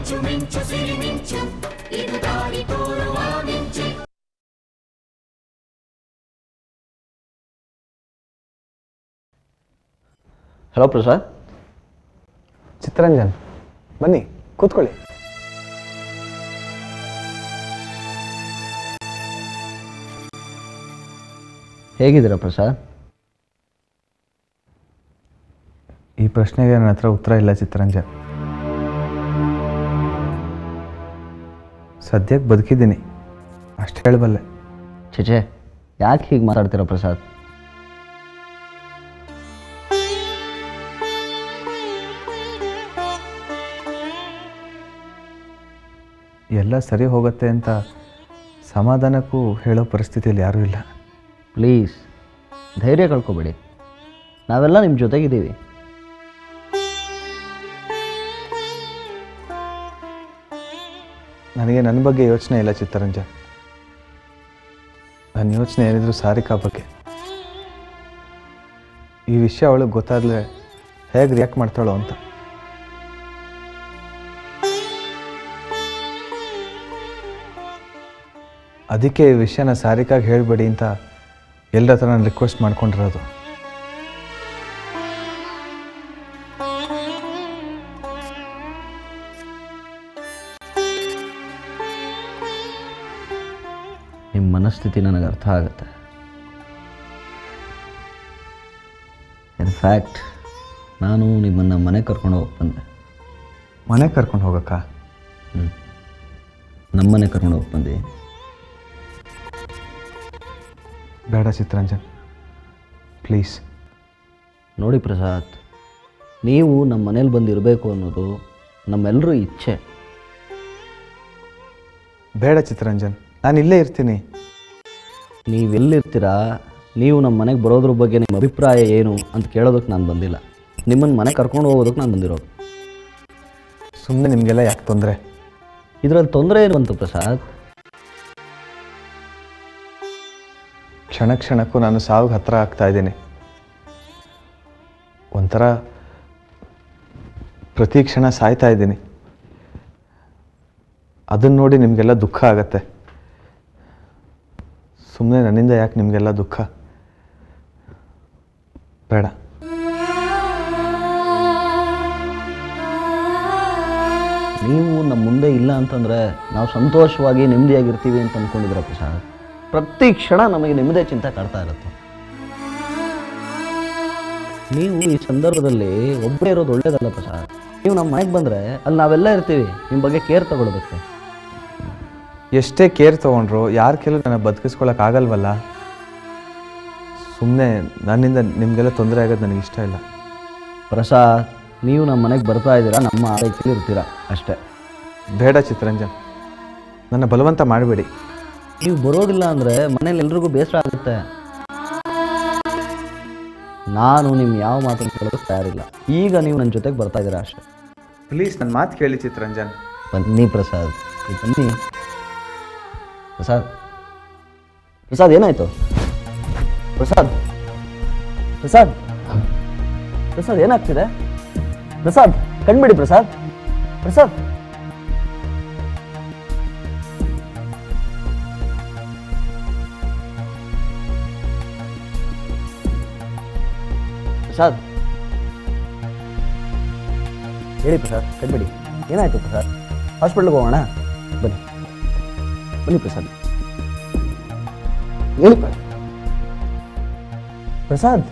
Hello Prasad. Chittaranjan ಬನ್ನಿ ಕೂತ್ಕೊಳ್ಳಿ. ಹೇಗಿದ್ದೀರಾ ಪ್ರಸಾದ್? ಈ ಪ್ರಶ್ನೆಗೆ ನನ್ನ ಹತ್ರ ಉತ್ತರ ಇಲ್ಲ ಚಿತ್ತರಂಜನ್. ಸದ್ಯಕ್ಕೆ ಬದುಕಿದ್ದೀನಿ ಅಷ್ಟು ಹೇಳಬಲ್ಲೆ. ಛೇ, ಯಾಕೆ ಹೀಗೆ ಮಾತಾಡ್ತೀರಾ ಪ್ರಸಾದ್? ಎಲ್ಲ ಸರಿ ಹೋಗುತ್ತೆ ಅಂತ ಸಮಾಧಾನಕ್ಕೂ ಹೇಳೋ ಪರಿಸ್ಥಿತಿಯಲ್ಲಿ ಯಾರೂ ಇಲ್ಲ. ಪ್ಲೀಸ್ ಧೈರ್ಯ ಕಳ್ಕೊಬೇಡಿ, ನಾವೆಲ್ಲ ನಿಮ್ಮ ಜೊತೆಗಿದ್ದೀವಿ. ನನಗೆ ನನ್ನ ಬಗ್ಗೆ ಯೋಚನೆ ಇಲ್ಲ ಚಿತ್ತರಂಜನ್. ನನ್ನ ಯೋಚನೆ ಏನಿದ್ರು ಸಾರಿಕಾ ಬಗ್ಗೆ. ಈ ವಿಷಯ ಅವಳಿಗೆ ಗೊತ್ತಾದರೆ ಹೇಗೆ ರಿಯಾಕ್ಟ್ ಮಾಡ್ತಾಳೋ ಅಂತ. ಅದಕ್ಕೆ ಈ ವಿಷಯನ ಸಾರಿಕಾಗೆ ಹೇಳಬೇಡಿ ಅಂತ ಎಲ್ಲರ ಹತ್ರ ನಾನು ರಿಕ್ವೆಸ್ಟ್ ಮಾಡ್ಕೊಂಡಿರೋದು. ನಿಮ್ಮ ಮನಸ್ಥಿತಿ ನನಗೆ ಅರ್ಥ ಆಗುತ್ತೆ. ಇನ್ಫ್ಯಾಕ್ಟ್ ನಾನು ನಿಮ್ಮನ್ನು ಮನೆ ಕರ್ಕೊಂಡು ಹೋಗಿ ಬಂದೆ. ಮನೆ ಕರ್ಕೊಂಡು ಹೋಗಕ್ಕ? ನಮ್ಮನೆ ಕರ್ಕೊಂಡು ಹೋಗಿ ಬಂದೆ. ಬೇಡ ಚಿತ್ತರಂಜನ್ ಪ್ಲೀಸ್. ನೋಡಿ ಪ್ರಸಾದ್, ನೀವು ನಮ್ಮ ಮನೇಲಿ ಬಂದಿರಬೇಕು ಅನ್ನೋದು ನಮ್ಮೆಲ್ಲರೂ ಇಚ್ಛೆ. ಬೇಡ ಚಿತ್ತರಂಜನ್, ನಾನು ಇಲ್ಲೇ ಇರ್ತೀನಿ. ನೀವೆಲ್ಲಿರ್ತೀರಾ? ನೀವು ನಮ್ಮ ಮನೆಗೆ ಬರೋದ್ರ ಬಗ್ಗೆ ನಿಮ್ಮ ಅಭಿಪ್ರಾಯ ಏನು ಅಂತ ಕೇಳೋದಕ್ಕೆ ನಾನು ಬಂದಿಲ್ಲ. ನಿಮ್ಮನ್ನು ಮನೆ ಕರ್ಕೊಂಡು ಹೋಗೋದಕ್ಕೆ ನಾನು ಬಂದಿರೋದು. ಸುಮ್ಮನೆ ನಿಮಗೆಲ್ಲ ಯಾಕೆ ತೊಂದರೆ? ಇದರಲ್ಲಿ ತೊಂದರೆ ಏನು ಬಂತು ಪ್ರಸಾದ್? ಕ್ಷಣ ಕ್ಷಣಕ್ಕೂ ನಾನು ಸಾವಿಗೆ ಹತ್ತಿರ ಆಗ್ತಾ ಇದ್ದೀನಿ. ಒಂಥರ ಪ್ರತಿ ಕ್ಷಣ ಸಾಯ್ತಾ ಇದ್ದೀನಿ. ಅದನ್ನು ನೋಡಿ ನಿಮಗೆಲ್ಲ ದುಃಖ ಆಗತ್ತೆ. ಸುಮ್ಮನೆ ನನ್ನಿಂದ ಯಾಕೆ ನಿಮಗೆಲ್ಲ ದುಃಖ? ಬೇಡ. ನೀವು ನಮ್ಮ ಮುಂದೆ ಇಲ್ಲ ಅಂತಂದರೆ ನಾವು ಸಂತೋಷವಾಗಿ ನೆಮ್ಮದಿಯಾಗಿರ್ತೀವಿ ಅಂತ ಅಂದ್ಕೊಂಡಿದ್ದೀರ ಪ್ರಸಾದ್. ಪ್ರತಿ ಕ್ಷಣ ನಮಗೆ ನಿಮ್ಮದೇ ಚಿಂತೆ ಕಾಡ್ತಾ ಇರುತ್ತೆ. ನೀವು ಈ ಸಂದರ್ಭದಲ್ಲಿ ಒಬ್ಬರೇ ಇರೋದು ಒಳ್ಳೇದಲ್ಲ ಪ್ರಸಾದ್. ನೀವು ನಮ್ಮ ಮನೆಗೆ ಬಂದರೆ ಅಲ್ಲಿ ನಾವೆಲ್ಲ ಇರ್ತೀವಿ ನಿಮ್ಮ ಬಗ್ಗೆ ಕೇರ್ ತಗೊಳ್ಳೋದಕ್ಕೆ. ಎಷ್ಟೇ ಕೇರ್ ತೊಗೊಂಡ್ರು ಯಾರ ಕೆಲವು ನನ್ನ ಬದುಕಿಸ್ಕೊಳಕ್ಕಾಗಲ್ವಲ್ಲ. ಸುಮ್ಮನೆ ನನ್ನಿಂದ ನಿಮಗೆಲ್ಲ ತೊಂದರೆ ಆಗೋದು ನನಗೆ ಇಷ್ಟ ಇಲ್ಲ. ಪ್ರಸಾದ್, ನೀವು ನಮ್ಮ ಮನೆಗೆ ಬರ್ತಾ ಇದ್ದೀರಾ, ನಮ್ಮ ಆರೈಕೆಯಲ್ಲಿ ಇರ್ತೀರಾ ಅಷ್ಟೇ. ಬೇಡ ಚಿತ್ತರಂಜನ್, ನನ್ನ ಬಲವಂತ ಮಾಡಬೇಡಿ. ನೀವು ಬರೋದಿಲ್ಲ ಅಂದರೆ ಮನೇಲಿ ಎಲ್ರಿಗೂ ಬೇಸರ ಆಗುತ್ತೆ. ನಾನು ನಿಮ್ಮ ಯಾವ ಮಾತನ್ನು ಕೇಳೋದಕ್ಕೆ ತಯಾರಿಲ್ಲ. ಈಗ ನೀವು ನನ್ನ ಜೊತೆಗೆ ಬರ್ತಾ ಇದ್ದೀರಾ ಅಷ್ಟೇ. ಪ್ಲೀಸ್ ನನ್ನ ಮಾತು ಕೇಳಿ ಚಿತ್ತರಂಜನ್. ಬನ್ನಿ ಪ್ರಸಾದ್, ಬನ್ನಿ ಪ್ರಸಾದ್. ಪ್ರಸಾದ್ ಏನಾಯಿತು? ಪ್ರಸಾದ್ ಪ್ರಸಾದ್ ಪ್ರಸಾದ್ ಏನಾಗ್ತಿದೆ? ಪ್ರಸಾದ್ ಕಣ್ಬಿಡಿ ಪ್ರಸಾದ್. ಪ್ರಸಾದ್ ಪ್ರಸಾದ್ ಹೇಳಿ ಪ್ರಸಾದ್, ಕಣ್ಬಿಡಿ. ಏನಾಯ್ತು ಪ್ರಸಾದ್? ಹಾಸ್ಪಿಟ್ಲಿಗೆ ಹೋಗೋಣ ಬನ್ನಿ. ಬನ್ನಿ ಪ್ರಸಾದ್, ಹೇಳಿ ಪ್ರಸಾದ್.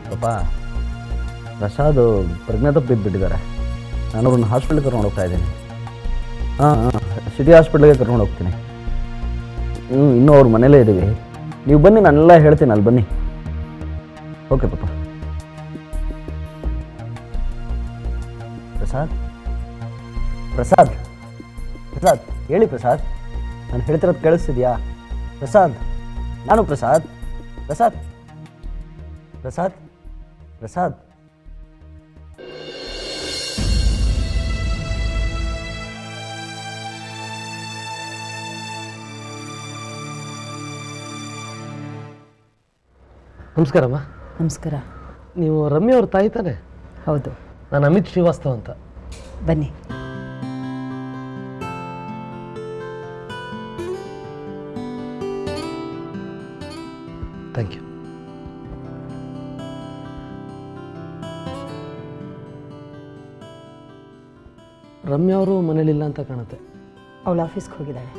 ಪಾಪ ಪ್ರಸಾದ್ ಪ್ರಜ್ಞೆ ತಪ್ಪು ಬಿದ್ದುಬಿಟ್ಟಿದ್ದಾರೆ. ನಾನು ಅವ್ರನ್ನ ಹಾಸ್ಪಿಟ್ಲಿಗೆ ಕರ್ಕೊಂಡು ಹೋಗ್ತಾ ಇದ್ದೀನಿ. ಹಾಂ ಸಿಟಿ ಹಾಸ್ಪಿಟ್ಲಿಗೆ ಕರ್ಕೊಂಡು ಹೋಗ್ತೀನಿ. ಇನ್ನೂ ಅವ್ರ ಮನೇಲೇ ಇದ್ದೀವಿ. ನೀವು ಬನ್ನಿ, ನಾನೆಲ್ಲ ಹೇಳ್ತೀನಿ, ಅಲ್ಲಿ ಬನ್ನಿ. ಓಕೆ ಪಾಪ. ಪ್ರಸಾದ್ ಪ್ರಸಾದ್ ಪ್ರಸಾದ್ ಹೇಳಿ ಪ್ರಸಾದ್. ನಾನು ಹೇಳ್ತಿರೋದು ಕೇಳಿಸ್ತಿದ್ಯಾ? ಪ್ರಸಾದ್, ನಾನು ಪ್ರಸಾದ್. ಪ್ರಸಾದ್ ಪ್ರಸಾದ್ ಪ್ರಸಾದ್ ನಮಸ್ಕಾರಮ್ಮ. ನಮಸ್ಕಾರ. ನೀವು ರಮ್ಯಾ ಅವ್ರ ತಾಯಿ ತಾನೆ? ಹೌದು. ನಾನು ಅಮಿತ್ ಶ್ರೀವಾಸ್ತವ್ ಅಂತ. ಬನ್ನಿ. Thank you. ರಮ್ಯಾ ಅವರು ಮನೇಲಿಲ್ಲ ಅಂತ ಕಾಣುತ್ತೆ. ಅವಳು ಆಫೀಸ್ಗೆ ಹೋಗಿದ್ದಾಳೆ.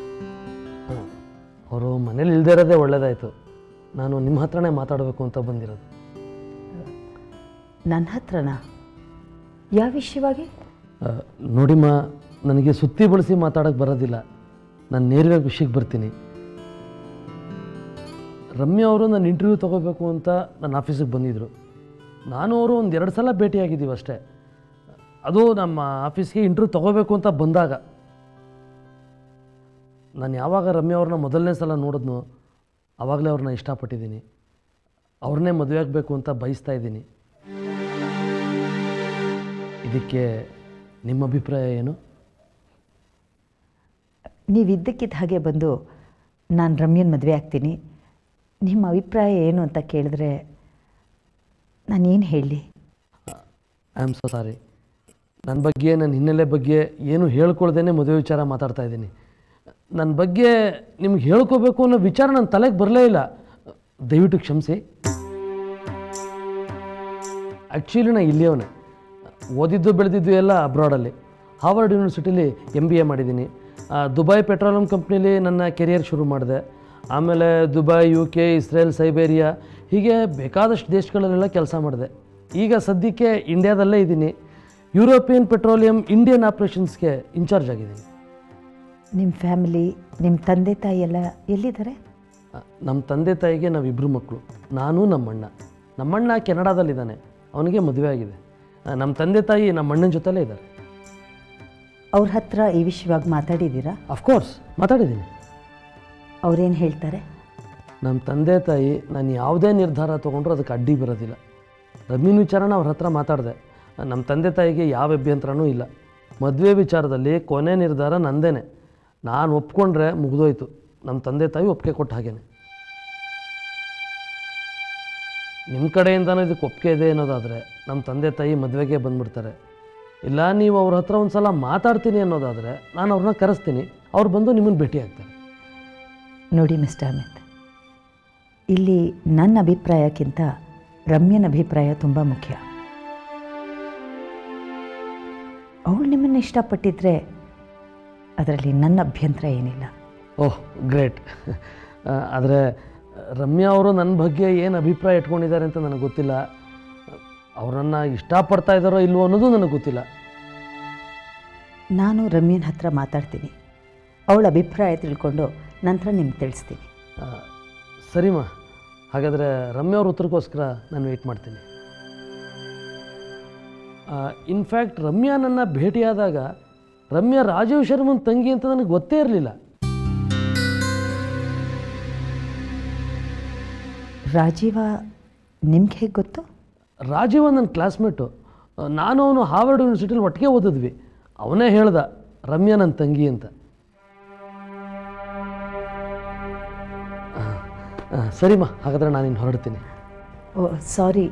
ಹಾಂ, ಅವರು ಮನೇಲಿ ಇಲ್ಲದೇ ಇರೋದೇ ಒಳ್ಳೆಯದಾಯಿತು. ನಾನು ನಿಮ್ಮ ಹತ್ರನೇ ಮಾತಾಡಬೇಕು ಅಂತ ಬಂದಿರೋದು. ನನ್ನ ಹತ್ರನಾ? ಯಾವ ವಿಷಯವಾಗಿ? ನೋಡಿಮ್ಮ, ನನಗೆ ಸುತ್ತಿ ಬಳಸಿ ಮಾತಾಡೋಕ್ಕೆ ಬರೋದಿಲ್ಲ. ನಾನು ನೇರವಾಗಿ ವಿಷಯಕ್ಕೆ ಬರ್ತೀನಿ. ರಮ್ಯಾ ಅವರು ನನ್ನ ಇಂಟರ್ವ್ಯೂ ತೊಗೋಬೇಕು ಅಂತ ನನ್ನ ಆಫೀಸಿಗೆ ಬಂದಿದ್ದರು. ನಾನು ಅವರು ಒಂದು 2 ಸಲ ಭೇಟಿಯಾಗಿದ್ದೀವಿ ಅಷ್ಟೇ. ಅದು ನಮ್ಮ ಆಫೀಸ್ಗೆ ಇಂಟರ್ವ್ಯೂ ತೊಗೋಬೇಕು ಅಂತ ಬಂದಾಗ. ನಾನು ಯಾವಾಗ ರಮ್ಯಾ ಅವ್ರನ್ನ ಮೊದಲನೇ ಸಲ ನೋಡಿದ್ನೋ ಆವಾಗಲೇ ಅವ್ರನ್ನ ಇಷ್ಟಪಟ್ಟಿದ್ದೀನಿ. ಅವ್ರನ್ನೇ ಮದುವೆ ಆಗಬೇಕು ಅಂತ ಬಯಸ್ತಾ ಇದ್ದೀನಿ. ಇದಕ್ಕೆ ನಿಮ್ಮ ಅಭಿಪ್ರಾಯ ಏನು? ನೀವಿದ್ದಕ್ಕಿದ್ದ ಹಾಗೆ ಬಂದು ನಾನು ರಮ್ಯನ ಮದುವೆ ಆಗ್ತೀನಿ, ನಿಮ್ಮ ಅಭಿಪ್ರಾಯ ಏನು ಅಂತ ಕೇಳಿದ್ರೆ ನಾನೇನು ಹೇಳಲಿ? I am so sorry. ನನ್ನ ಬಗ್ಗೆ, ನನ್ನ ಹಿನ್ನೆಲೆ ಬಗ್ಗೆ ಏನು ಹೇಳ್ಕೊಳ್ದೇನೆ ಮದುವೆ ವಿಚಾರ ಮಾತಾಡ್ತಾ ಇದ್ದೀನಿ. ನನ್ನ ಬಗ್ಗೆ ನಿಮ್ಗೆ ಹೇಳ್ಕೋಬೇಕು ಅನ್ನೋ ವಿಚಾರ ನನ್ನ ತಲೆಗೆ ಬರಲೇ ಇಲ್ಲ. ದಯವಿಟ್ಟು ಕ್ಷಮಿಸಿ. ಆ್ಯಕ್ಚುಲಿ ನಾನು ಇಲ್ಲಿಯವನೇ. ಓದಿದ್ದು ಬೆಳೆದಿದ್ದು ಎಲ್ಲ ಅಬ್ರಾಡಲ್ಲಿ. ಹಾರ್ವರ್ಡ್ ಯೂನಿವರ್ಸಿಟಿಲಿ MBA ಮಾಡಿದ್ದೀನಿ. ದುಬೈ ಪೆಟ್ರೋಲಿಯಂ ಕಂಪ್ನಿಲಿ ನನ್ನ ಕೆರಿಯರ್ ಶುರು ಮಾಡಿದೆ. ಆಮೇಲೆ ದುಬೈ, UK, ಇಸ್ರೇಲ್, ಸೈಬೇರಿಯಾ ಹೀಗೆ ಬೇಕಾದಷ್ಟು ದೇಶಗಳಲ್ಲೆಲ್ಲ ಕೆಲಸ ಮಾಡಿದೆ. ಈಗ ಸದ್ಯಕ್ಕೆ ಇಂಡಿಯಾದಲ್ಲೇ ಇದ್ದೀನಿ. ಯುರೋಪಿಯನ್ ಪೆಟ್ರೋಲಿಯಂ ಇಂಡಿಯನ್ ಆಪ್ರೇಷನ್ಸ್ಗೆ ಇನ್ಚಾರ್ಜ್ ಆಗಿದ್ದೀನಿ. ನಿಮ್ಮ ಫ್ಯಾಮಿಲಿ, ನಿಮ್ಮ ತಂದೆ ತಾಯಿ ಎಲ್ಲ ಎಲ್ಲಿದ್ದಾರೆ? ನಮ್ಮ ತಂದೆ ತಾಯಿಗೆ ನಾವಿಬ್ಬರು ಮಕ್ಕಳು, ನಾನು ನಮ್ಮಣ್ಣ. ನಮ್ಮಣ್ಣ ಕೆನಡಾದಲ್ಲಿದ್ದಾನೆ, ಅವನಿಗೆ ಮದುವೆ ಆಗಿದೆ. ನಮ್ಮ ತಂದೆ ತಾಯಿ ನಮ್ಮಣ್ಣನ ಜೊತೆಲೇ ಇದ್ದಾರೆ. ಅವ್ರ ಹತ್ರ ಈ ವಿಷಯವಾಗಿ ಮಾತಾಡಿದ್ದೀರಾ? ಅಫ್ಕೋರ್ಸ್ ಮಾತಾಡಿದ್ದೀನಿ. ಅವ್ರೇನು ಹೇಳ್ತಾರೆ? ನಮ್ಮ ತಂದೆ ತಾಯಿ ನಾನು ಯಾವುದೇ ನಿರ್ಧಾರ ತೊಗೊಂಡ್ರು ಅದಕ್ಕೆ ಅಡ್ಡಿ ಬರೋದಿಲ್ಲ. ರಮ್ಯನ ವಿಚಾರನ ಅವ್ರ ಹತ್ರ ಮಾತಾಡಿದೆ. ನಮ್ಮ ತಂದೆ ತಾಯಿಗೆ ಯಾವ ಅಭ್ಯಂತರನೂ ಇಲ್ಲ. ಮದುವೆ ವಿಚಾರದಲ್ಲಿ ಕೊನೆ ನಿರ್ಧಾರ ನಂದೇನೆ. ನಾನು ಒಪ್ಕೊಂಡ್ರೆ ಮುಗಿದೋಯ್ತು. ನಮ್ಮ ತಂದೆ ತಾಯಿ ಒಪ್ಪಿಗೆ ಕೊಟ್ಟ ಹಾಗೇನೆ. ನಿಮ್ಮ ಕಡೆಯಿಂದನೂ ಇದಕ್ಕೆ ಒಪ್ಪಿಗೆ ಇದೆ ಅನ್ನೋದಾದರೆ ನಮ್ಮ ತಂದೆ ತಾಯಿ ಮದುವೆಗೆ ಬಂದುಬಿಡ್ತಾರೆ. ಇಲ್ಲ ನೀವು ಅವ್ರ ಹತ್ರ ಒಂದು ಸಲ ಮಾತಾಡ್ತೀನಿ ಅನ್ನೋದಾದರೆ ನಾನು ಅವ್ರನ್ನ ಕರೆಸ್ತೀನಿ. ಅವ್ರು ಬಂದು ನಿಮ್ಮನ್ನು ಭೇಟಿ ಆಗ್ತಾರೆ. ನೋಡಿ ಮಿಸ್ಟರ್ ಅಮಿತ್, ಇಲ್ಲಿ ನನ್ನ ಅಭಿಪ್ರಾಯಕ್ಕಿಂತ ರಮ್ಯನ ಅಭಿಪ್ರಾಯ ತುಂಬ ಮುಖ್ಯ. ಅವಳು ನಿಮ್ಮನ್ನು ಇಷ್ಟಪಟ್ಟಿದ್ರೆ ಅದರಲ್ಲಿ ನನ್ನ ಅಭ್ಯಂತರ ಏನಿಲ್ಲ. ಓಹ್ ಗ್ರೇಟ್. ಆದರೆ ರಮ್ಯಾ ಅವರು ನನ್ನ ಬಗ್ಗೆ ಏನು ಅಭಿಪ್ರಾಯ ಇಟ್ಕೊಂಡಿದ್ದಾರೆ ಅಂತ ನನಗೆ ಗೊತ್ತಿಲ್ಲ. ಅವರನ್ನು ಇಷ್ಟಪಡ್ತಾ ಇದ್ದಾರೋ ಇಲ್ವೋ ಅನ್ನೋದು ನನಗೆ ಗೊತ್ತಿಲ್ಲ. ನಾನು ರಮ್ಯನ ಹತ್ರ ಮಾತಾಡ್ತೀನಿ. ಅವಳ ಅಭಿಪ್ರಾಯ ತಿಳ್ಕೊಂಡು ನಂತರ ನಿಮ್ಗೆ ತಿಳಿಸ್ತೀನಿ. ಸರಿಮಾ, ಹಾಗಾದರೆ ರಮ್ಯಾ ಅವ್ರ ಉತ್ತರಕ್ಕೋಸ್ಕರ ನಾನು ವೆಯ್ಟ್ ಮಾಡ್ತೀನಿ. ಇನ್ಫ್ಯಾಕ್ಟ್ ರಮ್ಯಾ ನನ್ನ ಭೇಟಿಯಾದಾಗ ರಮ್ಯಾ ರಾಜೀವ್ ಶರ್ಮನ್ ತಂಗಿ ಅಂತ ನನಗೆ ಗೊತ್ತೇ ಇರಲಿಲ್ಲ. ರಾಜೀವ ನಿಮ್ಗೆ ಹೇಗೆ ಗೊತ್ತು? ರಾಜೀವ ನನ್ನ ಕ್ಲಾಸ್ಮೇಟು. ನಾನು ಅವನು ಹಾರ್ವರ್ಡ್ ಯೂನಿವರ್ಸಿಟಿಲಿ ಒಟ್ಟಿಗೆ ಓದಿದ್ವಿ. ಅವನೇ ಹೇಳ್ದ ರಮ್ಯಾ ನನ್ನ ತಂಗಿ ಅಂತ. ಸರಿಮಾ, ಹಾಗಾದರೆ ನಾನಿನ್ನು ಹೊರಡ್ತೀನಿ. ಓ ಸಾರಿ,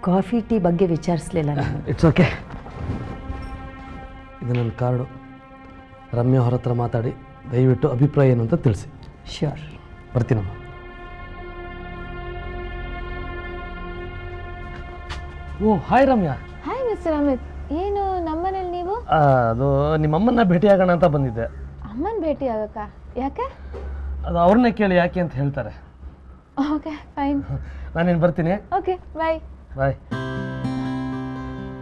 ಕಾಫಿ ಟೀ ಬಗ್ಗೆ ವಿಚಾರಿಸಲಿಲ್ಲ ನಾನು. It's okay. ಇದು ನನ್ನ ಕಾರ್ಡು. ರಮ್ಯಾ ಅವ್ರ ಹತ್ರ ಮಾತಾಡಿ ದಯವಿಟ್ಟು ಅಭಿಪ್ರಾಯ ಏನು ಅಂತ ತಿಳಿಸಿ. ಶ್ಯೂರ್. ಬರ್ತೀನಮ್ಮ. Oh hi Ramya. Hi mister Amit. ಏನು ನಮ್ಮನೇಲಿ ನೀವು? ಅದು ನಿಮ್ಮಮ್ಮನ್ನ ಭೇಟಿಯಾಗೋಣ ಅಂತ ಬಂದಿದ್ದೆ. ಅಮ್ಮನ ಭೇಟಿ ಆಗಕ್ಕ? ಯಾಕೆ? ಅದು ಅವ್ರನ್ನೇ ಕೇಳಿ ಯಾಕೆ ಅಂತ ಹೇಳ್ತಾರೆ. Okay fine. ನಾನೇನು ಬರ್ತೀನಿ. Okay bye. Bye.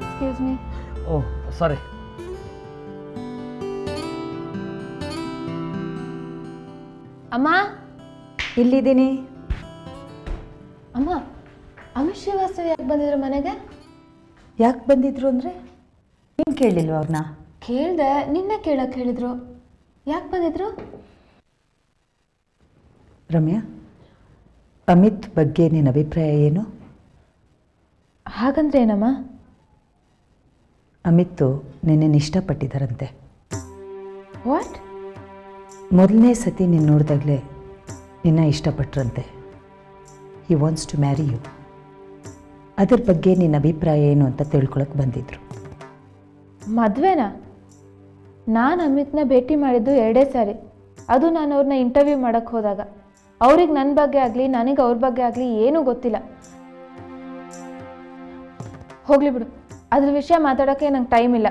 Excuse me. Oh sorry. ಅಮ್ಮ ಇಲ್ಲಿದ್ದೀನಿ. ಅಮ್ಮ, ಅಮಿತ್ ಶ್ರೀವಾಸ್ತವ್ ಯಾಕೆ ಬಂದಿದ್ರು ಮನೆಗೆ? ಯಾಕೆ ಬಂದಿದ್ರು ಅಂದರೆ ನೀನು ಕೇಳಿಲ್ವ ಅವ್ರನ್ನ? ಕೇಳಿದೆ, ನಿನ್ನೆ ಕೇಳಕ್ಕೆ ಹೇಳಿದ್ರು. ಯಾಕೆ ಬಂದಿದ್ರು? ರಮ್ಯಾ, ಅಮಿತ್ ಬಗ್ಗೆ ನಿನ್ನ ಅಭಿಪ್ರಾಯ ಏನು? ಹಾಗಂದ್ರೆ ಏನಮ್ಮ? ಅಮಿತ್ತು ನಿನ್ನನ್ನು ಇಷ್ಟಪಟ್ಟಿದ್ದಾರಂತೆ. ವಾಟ್? ಮೊದಲನೇ ಸತಿ ನೀನು ನೋಡಿದಾಗಲೇ ನಿನ್ನ ಇಷ್ಟಪಟ್ರಂತೆ. He wants to marry you. ಅದ್ರ ಬಗ್ಗೆ ನಿನ್ನ ಅಭಿಪ್ರಾಯ ಏನು ಅಂತ ತಿಳ್ಕೊಳಕ್ಕೆ ಬಂದಿದ್ರು. ಮದುವೆನಾ? ನಾನು ಅಮಿತ್ನ ಭೇಟಿ ಮಾಡಿದ್ದು 2 ಸಾರಿ. ಅದು ನಾನು ಅವ್ರನ್ನ ಇಂಟರ್ವ್ಯೂ ಮಾಡೋಕ್ಕೆ ಹೋದಾಗ. ಅವ್ರಿಗೆ ನನ್ನ ಬಗ್ಗೆ ಆಗಲಿ ನನಗೆ ಅವ್ರ ಬಗ್ಗೆ ಆಗಲಿ ಏನೂ ಗೊತ್ತಿಲ್ಲ. ಹೋಗಲಿ ಬಿಡು, ಅದ್ರ ವಿಷಯ ಮಾತಾಡೋಕ್ಕೆ ನಂಗೆ ಟೈಮ್ ಇಲ್ಲ.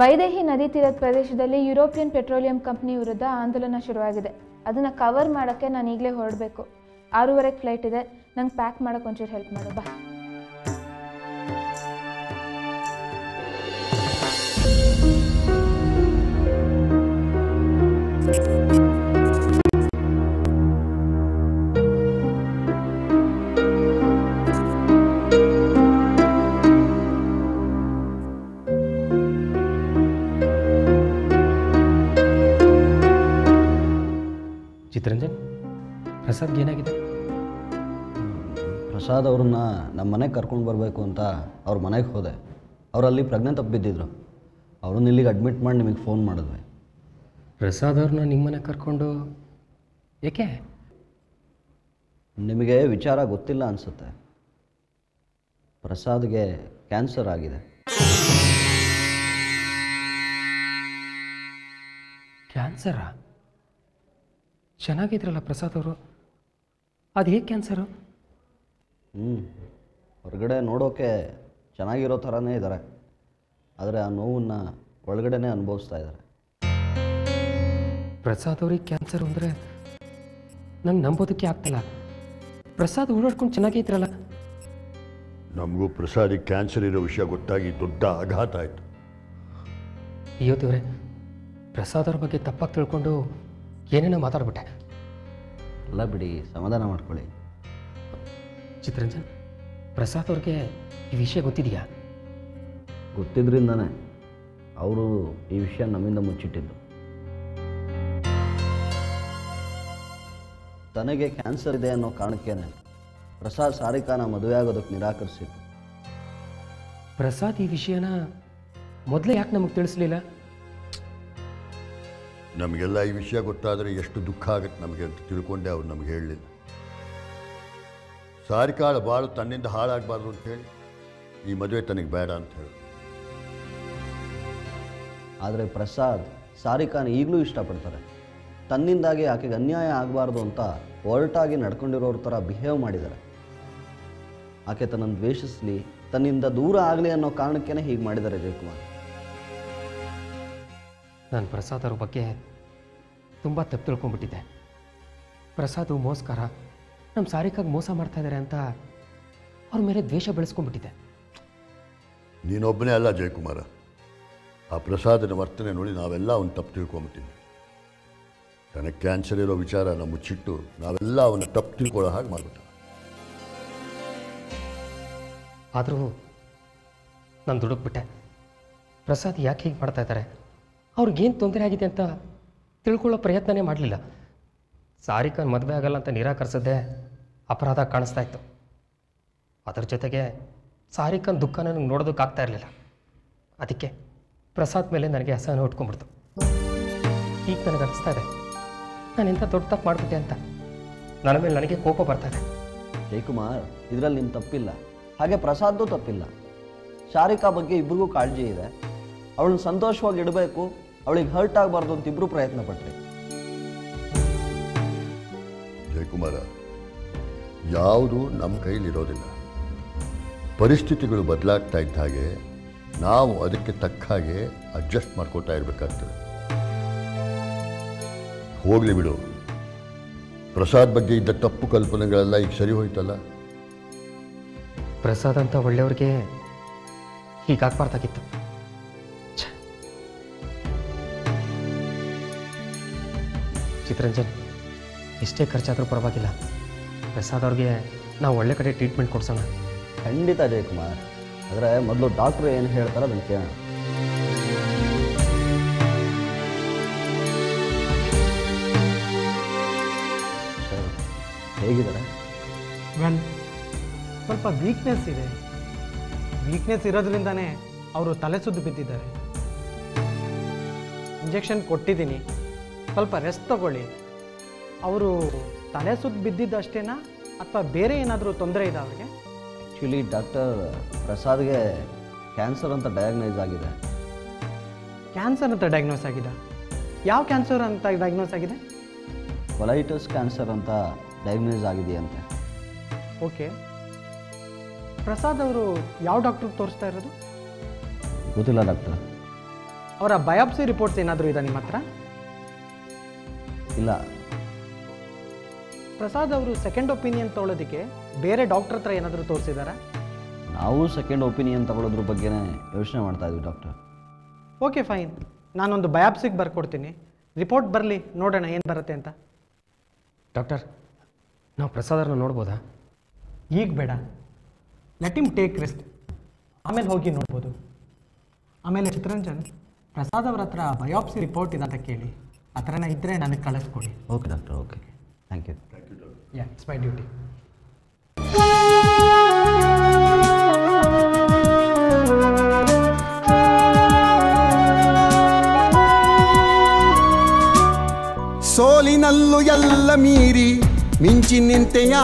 ವೈದೇಹಿ ನದಿ ತೀರದ ಪ್ರದೇಶದಲ್ಲಿ ಯುರೋಪಿಯನ್ ಪೆಟ್ರೋಲಿಯಂ ಕಂಪ್ನಿ ವಿರುದ್ಧ ಆಂದೋಲನ ಶುರುವಾಗಿದೆ. ಅದನ್ನು ಕವರ್ ಮಾಡೋಕ್ಕೆ ನಾನು ಈಗಲೇ ಹೊರಡಬೇಕು. 6:30 ಫ್ಲೈಟ್ ಇದೆ. ನಂಗೆ ಪ್ಯಾಕ್ ಮಾಡೋಕ್ಕೆ ಒಂಚೂರು ಹೆಲ್ಪ್ ಮಾಡು ಬಾ. ಚಿತ್ತರಂಜನ್, ಪ್ರಸಾದ್ಗೆ ಏನಾಗಿದೆ? ಪ್ರಸಾದ್ ಅವ್ರನ್ನ ನಮ್ಮ ಮನೆಗೆ ಕರ್ಕೊಂಡು ಬರಬೇಕು ಅಂತ ಅವ್ರ ಮನೆಗೆ ಹೋದೆ. ಅವರಲ್ಲಿ ಪ್ರಜ್ಞೆ ತಪ್ಪಿದ್ದಿದ್ರು. ಅವ್ರನ್ನ ಇಲ್ಲಿಗೆ ಅಡ್ಮಿಟ್ ಮಾಡಿ ನಿಮಗೆ ಫೋನ್ ಮಾಡಿದ್ವಿ. ಪ್ರಸಾದ್ ಅವ್ರನ್ನ ನಿಮ್ಮ ಮನೆಗೆ ಕರ್ಕೊಂಡು ಏಕೆ? ನಿಮಗೆ ವಿಚಾರ ಗೊತ್ತಿಲ್ಲ ಅನಿಸುತ್ತೆ. ಪ್ರಸಾದ್ಗೆ ಕ್ಯಾನ್ಸರ್ ಆಗಿದೆ. ಕ್ಯಾನ್ಸರಾ? ಚೆನ್ನಾಗಿದ್ರಲ್ಲ ಪ್ರಸಾದ್ ಅವರು, ಅದು ಹೇಗೆ ಕ್ಯಾನ್ಸರು? ಹೊರಗಡೆ ನೋಡೋಕ್ಕೆ ಚೆನ್ನಾಗಿರೋ ಥರನೇ ಇದ್ದಾರೆ, ಆದರೆ ಆ ನೋವನ್ನು ಒಳಗಡೆನೇ ಅನುಭವಿಸ್ತಾ ಇದ್ದಾರೆ. ಪ್ರಸಾದ್ ಅವ್ರಿಗೆ ಕ್ಯಾನ್ಸರ್ ಅಂದರೆ ನಂಗೆ ನಂಬೋದಕ್ಕೆ ಆಗ್ತಿಲ್ಲ. ಪ್ರಸಾದ್ ಓಡಾಡ್ಕೊಂಡು ಚೆನ್ನಾಗೇ ಇದ್ರಲ್ಲ. ನಮಗೂ ಪ್ರಸಾದಿಗೆ ಕ್ಯಾನ್ಸರ್ ಇರೋ ವಿಷಯ ಗೊತ್ತಾಗಿ ದೊಡ್ಡ ಆಘಾತ ಆಯಿತು. ಅಯ್ಯೋ ದೇವ್ರೆ, ಪ್ರಸಾದ್ ಅವ್ರ ಬಗ್ಗೆ ತಪ್ಪಾಗಿ ತಿಳ್ಕೊಂಡು ಏನೇನೋ ಮಾತಾಡ್ಬಿಟ್ಟೆ. ಎಲ್ಲ ಬಿಡಿ, ಸಮಾಧಾನ ಮಾಡ್ಕೊಳ್ಳಿ. ಚಿತ್ತರಂಜನ್, ಪ್ರಸಾದ್ ಅವ್ರಿಗೆ ಈ ವಿಷಯ ಗೊತ್ತಿದೆಯಾ? ಗೊತ್ತಿದ್ರಿಂದನೇ ಅವರು ಈ ವಿಷಯ ನಮ್ಮಿಂದ ಮುಚ್ಚಿಟ್ಟಿದ್ದು. ತನಗೆ ಕ್ಯಾನ್ಸರ್ ಇದೆ ಅನ್ನೋ ಕಾರಣಕ್ಕೇನೆ ಪ್ರಸಾದ್ ಸಾರಿಕಾನ ಮದುವೆ ಆಗೋದಕ್ಕೆ ನಿರಾಕರಿಸಿದ್ದು. ಪ್ರಸಾದ್ ಈ ವಿಷಯನ ಮೊದಲೇ ಯಾಕೆ ನಮಗೆ ತಿಳಿಸ್ಲಿಲ್ಲ? ನಮಗೆಲ್ಲ ಈ ವಿಷಯ ಗೊತ್ತಾದರೆ ಎಷ್ಟು ದುಃಖ ಆಗುತ್ತೆ ನಮಗೆ ಅಂತ ತಿಳ್ಕೊಂಡೆ ಅವ್ರು ನಮಗೆ ಹೇಳಲಿಲ್ಲ. ಸಾರಿಕಾಳ ಬಾಳು ತನ್ನಿಂದ ಹಾಳಾಗಬಾರ್ದು ಅಂತ ಹೇಳಿ ಈ ಮದುವೆ ತನಗೆ ಬೇಡ ಅಂತ ಹೇಳಿ. ಆದರೆ ಪ್ರಸಾದ್ ಸಾರಿಕಾನ ಈಗಲೂ ಇಷ್ಟಪಡ್ತಾರೆ. ತನ್ನಿಂದಾಗಿ ಆಕೆಗೆ ಅನ್ಯಾಯ ಆಗಬಾರ್ದು ಅಂತ ಒರಟಾಗಿ ನಡ್ಕೊಂಡಿರೋರ ಥರ ಬಿಹೇವ್ ಮಾಡಿದ್ದಾರೆ. ಆಕೆ ತನ್ನನ್ನು ದ್ವೇಷಿಸಲಿ, ತನ್ನಿಂದ ದೂರ ಆಗಲಿ ಅನ್ನೋ ಕಾರಣಕ್ಕೇ ಹೀಗೆ ಮಾಡಿದ್ದಾರೆ ಜಯಕುಮಾರ್. ನಾನು ಪ್ರಸಾದ್ ಅವ್ರ ಬಗ್ಗೆ ತುಂಬ ತಪ್ಪು ತಿಳ್ಕೊಂಡ್ಬಿಟ್ಟಿದ್ದೆ. ಪ್ರಸಾದ್ ಮೋಸ್ಕರ ನಮ್ಮ ಸಾರಿಕಾಗಿ ಮೋಸ ಮಾಡ್ತಾ ಇದ್ದಾರೆ ಅಂತ ಅವ್ರ ಮೇಲೆ ದ್ವೇಷ ಬೆಳೆಸ್ಕೊಂಡ್ಬಿಟ್ಟಿದ್ದೆ. ನೀನೊಬ್ಬನೇ ಅಲ್ಲ ಜಯಕುಮಾರ, ಆ ಪ್ರಸಾದನ ವರ್ತನೆ ನೋಡಿ ನಾವೆಲ್ಲ ಅವನು ತಪ್ಪು ತಿಳ್ಕೊಂಬಿಟ್ಟಿದ್ವಿ. ತನಗೆ ಕ್ಯಾನ್ಸರ್ ಇರೋ ವಿಚಾರನ ಮುಚ್ಚಿಟ್ಟು ನಾವೆಲ್ಲ ಅವನ್ನ ತಪ್ಪು ತಿಳ್ಕೊಳ್ಳೋ ಹಾಗೆ ಮಾಡ್ಬಿಟ್ಟ. ಆದರೂ ನಾನು ದುಡುಕ್ಬಿಟ್ಟೆ. ಪ್ರಸಾದ್ ಯಾಕೆ ಹೀಗೆ ಮಾಡ್ತಾ ಇದ್ದಾರೆ, ಅವ್ರಿಗೇನು ತೊಂದರೆ ಆಗಿದೆ ಅಂತ ತಿಳ್ಕೊಳ್ಳೋ ಪ್ರಯತ್ನನೇ ಮಾಡಲಿಲ್ಲ. ಸಾರಿಕಾನ್ ಮದುವೆ ಆಗಲ್ಲ ಅಂತ ನಿರಾಕರಿಸೋದೇ ಅಪರಾಧ ಕಾಣಿಸ್ತಾ ಇತ್ತು. ಅದರ ಜೊತೆಗೆ ಸಾರಿಕಾನ್ ದುಃಖ ನನಗೆ ನೋಡೋದಕ್ಕಾಗ್ತಾ ಇರಲಿಲ್ಲ. ಅದಕ್ಕೆ ಪ್ರಸಾದ್ ಮೇಲೆ ನನಗೆ ಅಸಹನೆ ಹುಟ್ಕೊಂಡ್ಬಿಡ್ತು. ಈಗ ನನಗೆ ಅನಿಸ್ತಾ ಇದೆ ನಾನು ಇಂಥ ದೊಡ್ಡ ತಪ್ಪು ಮಾಡಿಬಿಟ್ಟೆ ಅಂತ. ನನ್ನ ಮೇಲೆ ನನಗೆ ಕೋಪ ಬರ್ತಾ ಇದೆ. ಜಯಕುಮಾರ್, ಇದರಲ್ಲಿ ನಿಮ್ಮ ತಪ್ಪಿಲ್ಲ, ಹಾಗೆ ಪ್ರಸಾದ್ದು ತಪ್ಪಿಲ್ಲ. ಶಾರಿಕಾ ಬಗ್ಗೆ ಇಬ್ರಿಗೂ ಕಾಳಜಿ ಇದೆ. ಅವಳನ್ನ ಸಂತೋಷವಾಗಿ ಇಡಬೇಕು, ಅವಳಿಗೆ ಹರ್ಟ್ ಆಗಬಾರ್ದು ಅಂತ ಇಬ್ಬರು ಪ್ರಯತ್ನ ಪಟ್ರಿ. ಜಯಕುಮಾರ, ಯಾವುದೂ ನಮ್ಮ ಕೈಲಿರೋದಿಲ್ಲ. ಪರಿಸ್ಥಿತಿಗಳು ಬದಲಾಗ್ತಾ ಇದ್ದ ಹಾಗೆ ನಾವು ಅದಕ್ಕೆ ತಕ್ಕ ಹಾಗೆ ಅಡ್ಜಸ್ಟ್ ಮಾಡ್ಕೊಳ್ತಾ ಇರಬೇಕಾಗ್ತದೆ. ಹೋಗಲಿ ಬಿಡು, ಪ್ರಸಾದ್ ಬಗ್ಗೆ ಇದ್ದ ತಪ್ಪು ಕಲ್ಪನೆಗಳೆಲ್ಲ ಈಗ ಸರಿ ಹೋಯ್ತಲ್ಲ. ಪ್ರಸಾದ್ ಅಂತ ಒಳ್ಳೆಯವ್ರಿಗೆ ಹೀಗಾಗಬಾರ್ದಾಗಿತ್ತು. ಚಿತ್ತರಂಜನ್, ಎಷ್ಟೇ ಖರ್ಚಾದರೂ ಪರವಾಗಿಲ್ಲ, ಪ್ರಸಾದ್ ಅವ್ರಿಗೆ ನಾವು ಒಳ್ಳೆ ಕಡೆ ಟ್ರೀಟ್ಮೆಂಟ್ ಕೊಡ್ಸೋಣ. ಖಂಡಿತ ಜಯಕುಮಾರ್, ಆದರೆ ಮೊದಲು ಡಾಕ್ಟ್ರು ಏನು ಹೇಳ್ತಾರೆ ಅದನ್ನು ಕೇಳೋಣ. ಸರ್, ಹೇಗಿದ್ದಾರೆ? ವೆಲ್, ಸ್ವಲ್ಪ ವೀಕ್ನೆಸ್ ಇದೆ. ವೀಕ್ನೆಸ್ ಇರೋದ್ರಿಂದನೇ ಅವರು ತಲೆ ಸುದ್ದು ಬಿದ್ದಿದ್ದಾರೆ. ಇಂಜೆಕ್ಷನ್ ಕೊಟ್ಟಿದ್ದೀನಿ, ಸ್ವಲ್ಪ ರೆಸ್ಟ್ ತಗೊಳ್ಳಿ. ಅವರು ತಲೆ ಸುದ್ದು ಬಿದ್ದಿದ್ದಷ್ಟೇನಾ ಅಥವಾ ಬೇರೆ ಏನಾದರೂ ತೊಂದರೆ ಇದೆ ಅವ್ರಿಗೆ? ಆ್ಯಕ್ಚುಲಿ ಡಾಕ್ಟರ್ ಪ್ರಸಾದ್ಗೆ ಕ್ಯಾನ್ಸರ್ ಅಂತ ಡಯಾಗ್ನೈಸ್ ಆಗಿದೆ. ಕ್ಯಾನ್ಸರ್ ಅಂತ ಡಯಾಗ್ನೋಸ್ ಆಗಿದೆ? ಯಾವ ಕ್ಯಾನ್ಸರ್ ಅಂತ ಡಯಾಗ್ನೋಸ್ ಆಗಿದೆ? ಕೊಲೈಟಸ್ ಕ್ಯಾನ್ಸರ್ ಅಂತ ಡಯಾಗ್ನೈಸ್ ಆಗಿದೆಯಂತೆ. ಓಕೆ. ಪ್ರಸಾದ್ ಅವರು ಯಾವ ಡಾಕ್ಟ್ರಿಗೆ ತೋರಿಸ್ತಾ ಇರೋದು? ಗೊತ್ತಿಲ್ಲ ಡಾಕ್ಟರ್. ಅವರ ಬಯಾಪ್ಸಿ ರಿಪೋರ್ಟ್ಸ್ ಏನಾದರೂ ಇದೆ ನಿಮ್ಮ ಹತ್ರ? ಇಲ್ಲ. ಪ್ರಸಾದ್ ಅವರು ಸೆಕೆಂಡ್ ಒಪಿನಿಯನ್ ತೊಗೊಳೋದಕ್ಕೆ ಬೇರೆ ಡಾಕ್ಟರ್ ಹತ್ರ ಏನಾದರೂ ತೋರಿಸಿದಾರಾ? ನಾವು ಸೆಕೆಂಡ್ ಒಪಿನಿಯನ್ ತಗೊಳ್ಳೋದ್ರ ಬಗ್ಗೆನೇ ಯೋಚನೆ ಮಾಡ್ತಾ ಇದ್ವಿ ಡಾಕ್ಟರ್. ಓಕೆ ಫೈನ್, ನಾನೊಂದು ಬಯಾಪ್ಸಿಗೆ ಬರ್ಕೊಡ್ತೀನಿ. ರಿಪೋರ್ಟ್ ಬರಲಿ, ನೋಡೋಣ ಏನು ಬರುತ್ತೆ ಅಂತ. ಡಾಕ್ಟರ್, ನಾವು ಪ್ರಸಾದರನ್ನ ನೋಡ್ಬೋದಾ? ಈಗ ಬೇಡ, ಲೆಟ್ ಹಿಮ್ ಟೇಕ್ ರೆಸ್ಟ್, ಆಮೇಲೆ ಹೋಗಿ ನೋಡ್ಬೋದು. ಆಮೇಲೆ ಚಿತ್ತರಂಜನ್, ಪ್ರಸಾದ್ ಅವ್ರ ಹತ್ರ ಬಯಾಪ್ಸಿ ರಿಪೋರ್ಟ್ ಇದೆ ಅಂತ ಕೇಳಿ, ಆ ಥರನ ಇದ್ದರೆ ನನಗೆ ಕಳಿಸ್ಕೊಡಿ. Okay doctor, okay, thank you. Yeah, it's my duty. ಸೋಲಿನಲ್ಲೂ ಎಲ್ಲ ಮೀರಿ ಮಿಂಚಿ ನಿಂತೆಯಾ